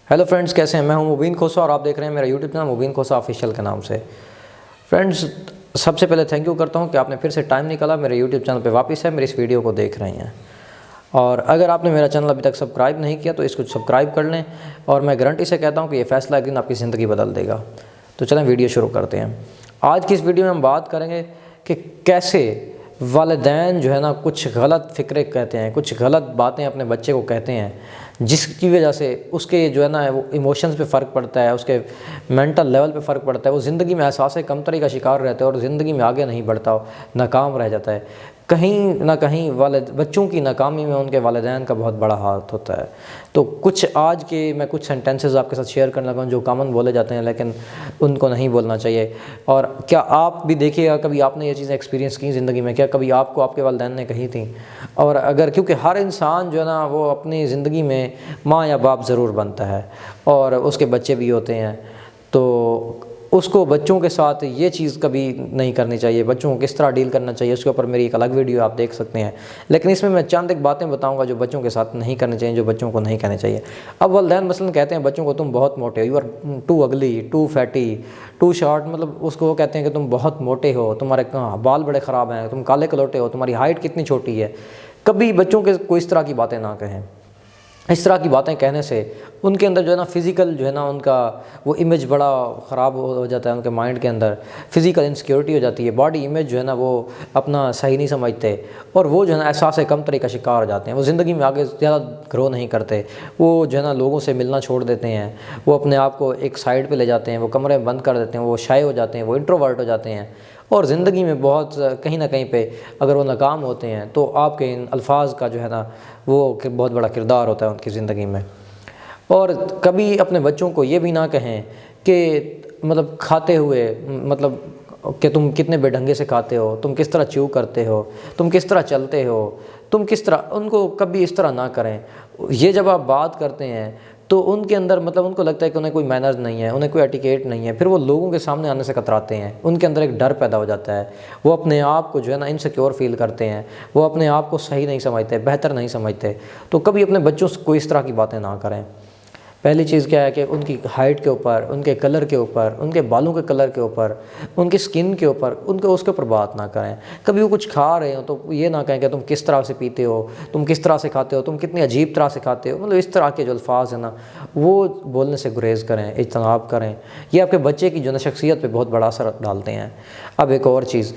Hello friends, कैसे हैं। मैं हूं मुबीन खोसा और आप देख रहे हैं मेरा यूट्यूब चैनल मुबीन खोसा ऑफिशियल के नाम से। फ्रेंड्स, सबसे पहले थैंक यू करता हूं कि आपने फिर से टाइम निकाला मेरे यूट्यूब चैनल पे वापस है मेरी इस वीडियो को देख रहे हैं। और अगर आपने मेरा चैनल अभी तक सब्सक्राइब नहीं किया तो इसको सब्सक्राइब कर लें, और मैं गारंटी से कहता हूँ कि ये फैसला एक दिन आपकी ज़िंदगी बदल देगा। तो चलें वीडियो शुरू करते हैं। आज की इस वीडियो में हम बात करेंगे कि कैसे वालिदैन जो है ना कुछ गलत फ़िक्रे कहते हैं, कुछ गलत बातें अपने बच्चे को कहते हैं, जिसकी वजह से उसके जो है ना वो इमोशंस पे फ़र्क पड़ता है, उसके मेंटल लेवल पे फ़र्क पड़ता है, वो ज़िंदगी में एहसास कमतरी का शिकार रहता है और ज़िंदगी में आगे नहीं बढ़ता, नाकाम रह जाता है। कहीं ना कहीं बच्चों की नाकामी में उनके वालिदैन का बहुत बड़ा हाथ होता है। तो कुछ आज के मैं कुछ सेंटेंसेस आपके साथ शेयर करने लगा हूँ जो कॉमन बोले जाते हैं, लेकिन उनको नहीं बोलना चाहिए। और क्या आप भी देखिएगा, कभी आपने ये चीज़ें एक्सपीरियंस की ज़िंदगी में, क्या कभी आपको आपके वालिदैन ने कही थी? और अगर, क्योंकि हर इंसान जो है ना वो अपनी ज़िंदगी में माँ या बाप ज़रूर बनता है और उसके बच्चे भी होते हैं, तो उसको बच्चों के साथ ये चीज़ कभी नहीं करनी चाहिए। बच्चों को किस तरह डील करना चाहिए उसके ऊपर मेरी एक अलग वीडियो आप देख सकते हैं, लेकिन इसमें मैं चंद एक बातें बताऊंगा जो बच्चों के साथ नहीं करनी चाहिए, जो बच्चों को नहीं कहने चाहिए। अब वालिदैन मसलन कहते हैं बच्चों को तुम बहुत मोटे हो, यू आर टू अगली, टू फैटी, टू शॉर्ट, मतलब उसको वो कहते हैं कि तुम बहुत मोटे हो, तुम्हारे बाल बड़े ख़राब हैं, तुम काले कलोटे हो, तुम्हारी हाइट कितनी छोटी है। कभी बच्चों के कोई इस तरह की बातें ना कहें। इस तरह की बातें कहने से उनके अंदर जो है ना फ़िज़िकल जो है ना उनका वो इमेज बड़ा ख़राब हो जाता है, उनके माइंड के अंदर फ़िज़िकल इनसिक्योरिटी हो जाती है, बॉडी इमेज जो है ना वो अपना सही नहीं समझते, और वो जो है ना एहसास कमतरी का शिकार हो जाते हैं। वो ज़िंदगी में आगे ज़्यादा ग्रो नहीं करते, वो जो है ना लोगों से मिलना छोड़ देते हैं, वो अपने आप को एक साइड पर ले जाते हैं, वो कमरे में बंद कर देते हैं, वो शाय हो जाते हैं, वो इंट्रोवर्ट हो जाते हैं। और ज़िंदगी में बहुत कहीं ना कहीं पे अगर वो नाकाम होते हैं तो आपके इन अल्फाज का जो है ना वो बहुत बड़ा किरदार होता है उनकी ज़िंदगी में। और कभी अपने बच्चों को ये भी ना कहें कि मतलब खाते हुए, मतलब कि तुम कितने बेढंगे से खाते हो, तुम किस तरह च्यू करते हो, तुम किस तरह चलते हो, तुम किस तरह, उनको कभी इस तरह ना करें। ये जब आप बात करते हैं तो उनके अंदर मतलब उनको लगता है कि उन्हें कोई मैनर्स नहीं है, उन्हें कोई एटिकेट नहीं है, फिर वो लोगों के सामने आने से कतराते हैं, उनके अंदर एक डर पैदा हो जाता है, वो अपने आप को जो है ना इनसिक्योर फील करते हैं, वो अपने आप को सही नहीं समझते, बेहतर नहीं समझते। तो कभी अपने बच्चों से कोई इस तरह की बातें ना करें। पहली चीज़ क्या है कि उनकी हाइट के ऊपर, उनके कलर के ऊपर, उनके बालों के कलर के ऊपर, उनकी स्किन के ऊपर, उनको उसके ऊपर बात ना करें। कभी वो कुछ खा रहे हो तो ये ना कहें कि तुम किस तरह से पीते हो, तुम किस तरह से खाते हो, तुम कितनी अजीब तरह से खाते हो, मतलब इस तरह के जो अल्फाज हैं ना वो बोलने से गुरेज़ करें, इज्तनाब करें। ये आपके बच्चे की जो ना शख्सियत पर बहुत बड़ा असर डालते हैं। अब एक और चीज़,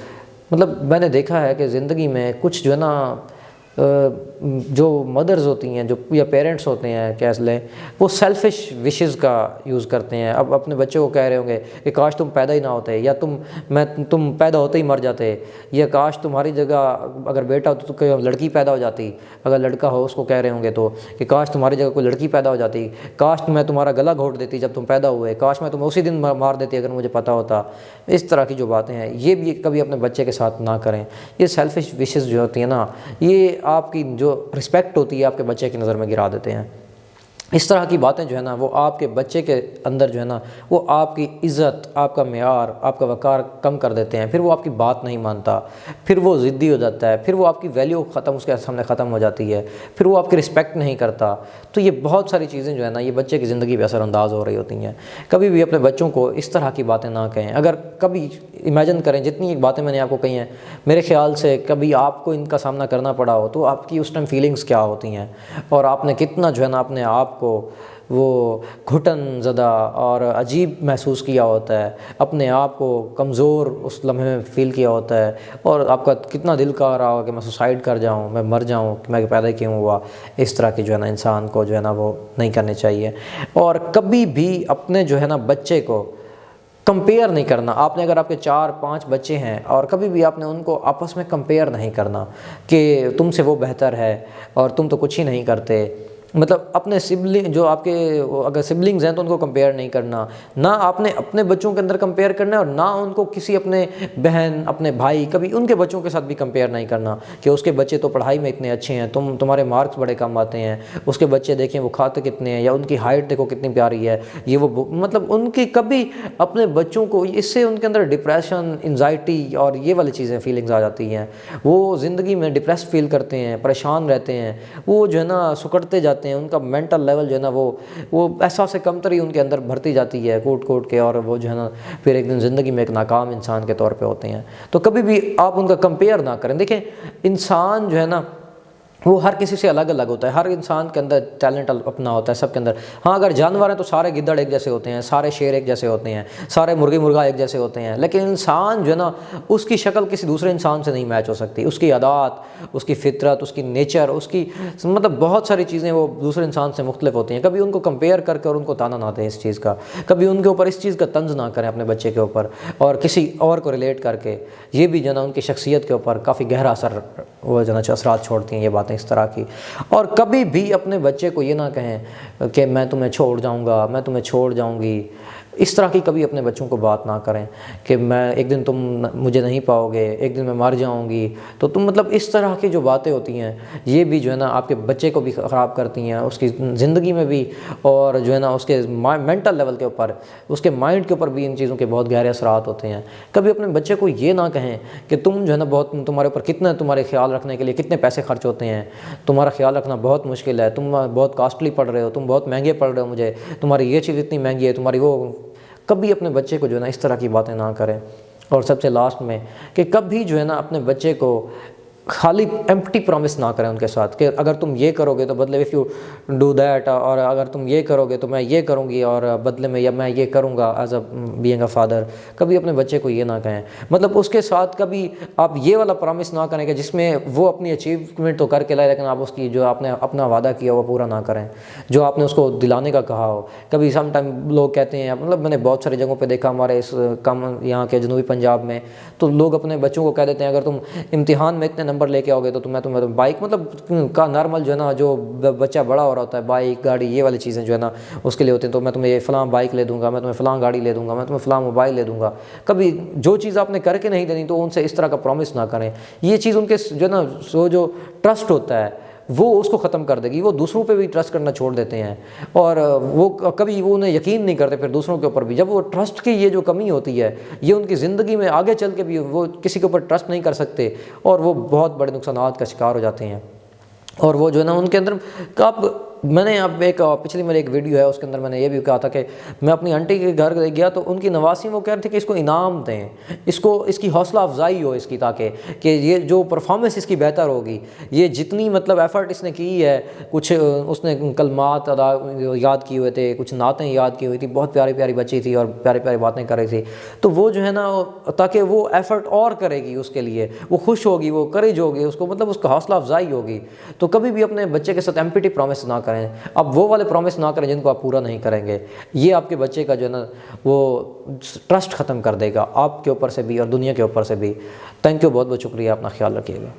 मतलब मैंने देखा है कि ज़िंदगी में कुछ जो है ना जो मदर्स होती हैं, जो या पेरेंट्स होते हैं, कह लें, वो सेल्फिश विशेस का यूज़ करते हैं। अब अपने बच्चे को कह रहे होंगे कि काश तुम पैदा ही ना होते, या तुम पैदा होते ही मर जाते, या काश तुम्हारी जगह अगर बेटा हो तो लड़की पैदा हो जाती, अगर लड़का हो उसको कह रहे होंगे तो कि काश तुम्हारी जगह कोई लड़की पैदा हो जाती, काश मैं तुम्हारा गला घोट देती जब तुम पैदा हुए, काश मैं तुम्हें उसी दिन मार देती अगर मुझे पता होता। इस तरह की जो बातें हैं ये भी कभी अपने बच्चे के साथ ना करें। ये सेल्फिश विशेस जो होती हैं ना, ये आपकी जो रिस्पेक्ट होती है आपके बच्चे की नज़र में गिरा देते हैं। इस तरह की बातें जो है ना वो आपके बच्चे के अंदर जो है ना वो आपकी इज़्ज़त, आपका मेयार, आपका वक़ार कम कर देते हैं। फिर वो आपकी बात नहीं मानता, फिर वो ज़िद्दी हो जाता है, फिर वो आपकी वैल्यू उसके सामने ख़त्म हो जाती है, फिर वो आपकी रिस्पेक्ट नहीं करता। तो ये बहुत सारी चीज़ें जो है ना ये बच्चे की ज़िंदगी पे असरअंदाज हो रही होती हैं। कभी भी अपने बच्चों को इस तरह की बातें ना कहें। अगर कभी इमेजिन करें जितनी एक बातें मैंने आपको कही हैं, मेरे ख़्याल से कभी आपको इनका सामना करना पड़ा हो तो आपकी उस टाइम फीलिंग्स क्या होती हैं, और आपने कितना जो है ना अपने आप को वो घुटन ज़दा और अजीब महसूस किया होता है, अपने आप को कमज़ोर उस लम्हे में फ़ील किया होता है, और आपका कितना दिल कर रहा होगा कि मैं सुसाइड कर जाऊँ, मैं मर जाऊँ, कि मैं पैदा क्यों हुआ। इस तरह की जो है ना इंसान को जो है ना वो नहीं करनी चाहिए। और कभी भी अपने जो है ना बच्चे को कंपेयर नहीं करना। आपने अगर आपके 4-5 बच्चे हैं और कभी भी आपने उनको आपस में कंपेयर नहीं करना कि तुमसे वो बेहतर है और तुम तो कुछ ही नहीं करते। मतलब अपने सिबलिंग जो आपके अगर सिबलिंग्स हैं तो उनको कंपेयर नहीं करना, ना आपने अपने बच्चों के अंदर कंपेयर करना है, और ना उनको किसी अपने बहन, अपने भाई, कभी उनके बच्चों के साथ भी कंपेयर नहीं करना कि उसके बच्चे तो पढ़ाई में इतने अच्छे हैं, तुम्हारे मार्क्स बड़े कम आते हैं, उसके बच्चे देखें वो खाते कितने हैं, या उनकी हाइट देखो कितनी प्यारी है, ये वो, मतलब उनकी कभी अपने बच्चों को, इससे उनके अंदर डिप्रेशन, एंजाइटी और ये वाली चीज़ें फीलिंग्स आ जाती हैं। वो ज़िंदगी में डिप्रेस फील करते हैं, परेशान रहते हैं, वो जो है ना सुकड़ते जाते دیتے ہیں, ان کا مینٹل لیول جو ہے نا وہ احساس کمتری ان کے اندر بھرتی جاتی ہے کوٹ کے, اور وہ جو ہے نا پھر ایک دن زندگی میں ایک ناکام انسان کے طور پہ ہوتے ہیں. تو کبھی بھی آپ ان کا کمپیئر نہ کریں. دیکھیں انسان جو ہے نا وہ ہر کسی سے الگ الگ ہوتا ہے, ہر انسان کے اندر ٹیلنٹ اپنا ہوتا ہے سب کے اندر. ہاں اگر جانور ہیں تو سارے گدڑ ایک جیسے ہوتے ہیں, سارے شیر ایک جیسے ہوتے ہیں, سارے مرغا ایک جیسے ہوتے ہیں, لیکن انسان جو ہے نا اس کی شکل کسی دوسرے انسان سے نہیں میچ ہو سکتی. اس کی عادات, اس کی فطرت, اس کی نیچر, اس کی مطلب بہت ساری چیزیں وہ دوسرے انسان سے مختلف ہوتی ہیں. کبھی ان کو کمپیئر کر کے اور ان کو تانا نہ دیں اس چیز کا, کبھی ان کے اوپر اس چیز کا طنز نہ کریں اپنے بچے کے اوپر, اور کسی اور کو ریلیٹ کر کے. یہ بھی جو ہے نا ان کی شخصیت کے اوپر کافی گہرا اثر وہ جو ہے نا اثرات چھوڑتی ہیں یہ باتیں اس طرح کی. اور کبھی بھی اپنے بچے کو یہ نہ کہیں کہ میں تمہیں چھوڑ جاؤں گا, میں تمہیں چھوڑ جاؤں گی. اس طرح کی کبھی اپنے بچوں کو بات نہ کریں کہ میں ایک دن تم مجھے نہیں پاؤ گے, ایک دن میں مر جاؤں گی تو تم, مطلب اس طرح کی جو باتیں ہوتی ہیں یہ بھی جو ہے نا آپ کے بچے کو بھی خراب کرتی ہیں, اس کی زندگی میں بھی, اور جو ہے نا اس کے مینٹل لیول کے اوپر, اس کے مائنڈ کے اوپر بھی ان چیزوں کے بہت گہرے اثرات ہوتے ہیں. کبھی اپنے بچے کو یہ نہ کہیں کہ تم جو ہے نا بہت, تمہارے اوپر کتنا, تمہارے خیال رکھنے کے لیے کتنے پیسے خرچ ہوتے ہیں, تمہارا خیال رکھنا بہت مشکل ہے, تم بہت کاسٹلی پڑ رہے ہو, تم بہت مہنگے پڑ رہے ہو مجھے, تمہاری یہ چیز اتنی مہنگی ہے, تمہاری وہ. کبھی اپنے بچے کو جو ہے نا اس طرح کی باتیں نہ کریں. اور سب سے لاسٹ میں کہ کبھی جو ہے نا اپنے بچے کو خالی ایمپٹی پرومس نہ کریں ان کے ساتھ کہ اگر تم یہ کرو گے تو بدلے اف یو ڈو دیٹ, اور اگر تم یہ کرو گے تو میں یہ کروں گی, اور بدلے میں یا میں یہ کروں گا as a being a father. کبھی اپنے بچے کو یہ نہ کہیں, مطلب اس کے ساتھ کبھی آپ یہ والا پرومس نہ کریں کہ جس میں وہ اپنی اچیومنٹ تو کر کے لائے لیکن آپ اس کی جو آپ نے اپنا وعدہ کیا وہ پورا نہ کریں, جو آپ نے اس کو دلانے کا کہا ہو. کبھی سم ٹائم لوگ کہتے ہیں, مطلب میں نے بہت ساری جگہوں پہ دیکھا ہمارے اس یہاں کے جنوبی پنجاب میں, تو لوگ اپنے بچوں کو کہہ دیتے ہیں اگر تم امتحان میں اتنے نمبر لے کے آؤ گے تو میں تمہیں بائک, مطلب کا نارمل جو ہے نا جو بچہ بڑا ہو رہا ہوتا ہے, بائک گاڑی یہ والی چیزیں جو ہے نا اس کے لیے ہوتی ہیں, تو میں تمہیں یہ فلاں بائک لے دوں گا, میں تمہیں فلاں گاڑی لے دوں گا, میں تمہیں فلاں موبائل لے دوں گا. کبھی جو چیز آپ نے کر کے نہیں دینی تو ان سے اس طرح کا پرومس نہ کریں. یہ چیز ان کے جو ہے نا جو ٹرسٹ ہوتا ہے وہ اس کو ختم کر دے گی. وہ دوسروں پہ بھی ٹرسٹ کرنا چھوڑ دیتے ہیں, اور وہ کبھی وہ انہیں یقین نہیں کرتے پھر دوسروں کے اوپر بھی. جب وہ ٹرسٹ کی یہ جو کمی ہوتی ہے یہ ان کی زندگی میں آگے چل کے بھی وہ کسی کے اوپر ٹرسٹ نہیں کر سکتے, اور وہ بہت بڑے نقصانات کا شکار ہو جاتے ہیں. اور وہ جو ہے نا ان کے اندر اب میں نے اب ایک پچھلی میری ایک ویڈیو ہے اس کے اندر میں نے یہ بھی کہا تھا کہ میں اپنی آنٹی کے گھر گیا تو ان کی نواسی وہ کہہ رہے تھے کہ اس کو انعام دیں, اس کی حوصلہ افزائی ہو اس کی, تاکہ کہ یہ جو پرفارمنس اس کی بہتر ہوگی, یہ جتنی مطلب ایفرٹ اس نے کی ہے, کچھ اس نے کلمات یاد کیے ہوئے تھے, کچھ نعتیں یاد کی ہوئی تھی, بہت پیاری پیاری بچی تھی اور پیاری پیاری باتیں کر رہی تھی, تو وہ جو ہے نا تاکہ وہ ایفرٹ اور کرے گی اس کے لیے, وہ خوش ہوگی, وہ کریج ہوگی اس کو, مطلب اس کا حوصلہ افزائی ہوگی. تو کبھی بھی اپنے بچے کے ساتھ ایمپٹی پرومس نہ کریں. اب وہ والے پرومس نہ کریں جن کو آپ پورا نہیں کریں گے. یہ آپ کے بچے کا جو ہے نا وہ ٹرسٹ ختم کر دے گا آپ کے اوپر سے بھی اور دنیا کے اوپر سے بھی. تھینک یو, بہت بہت شکریہ, اپنا خیال رکھیے گا.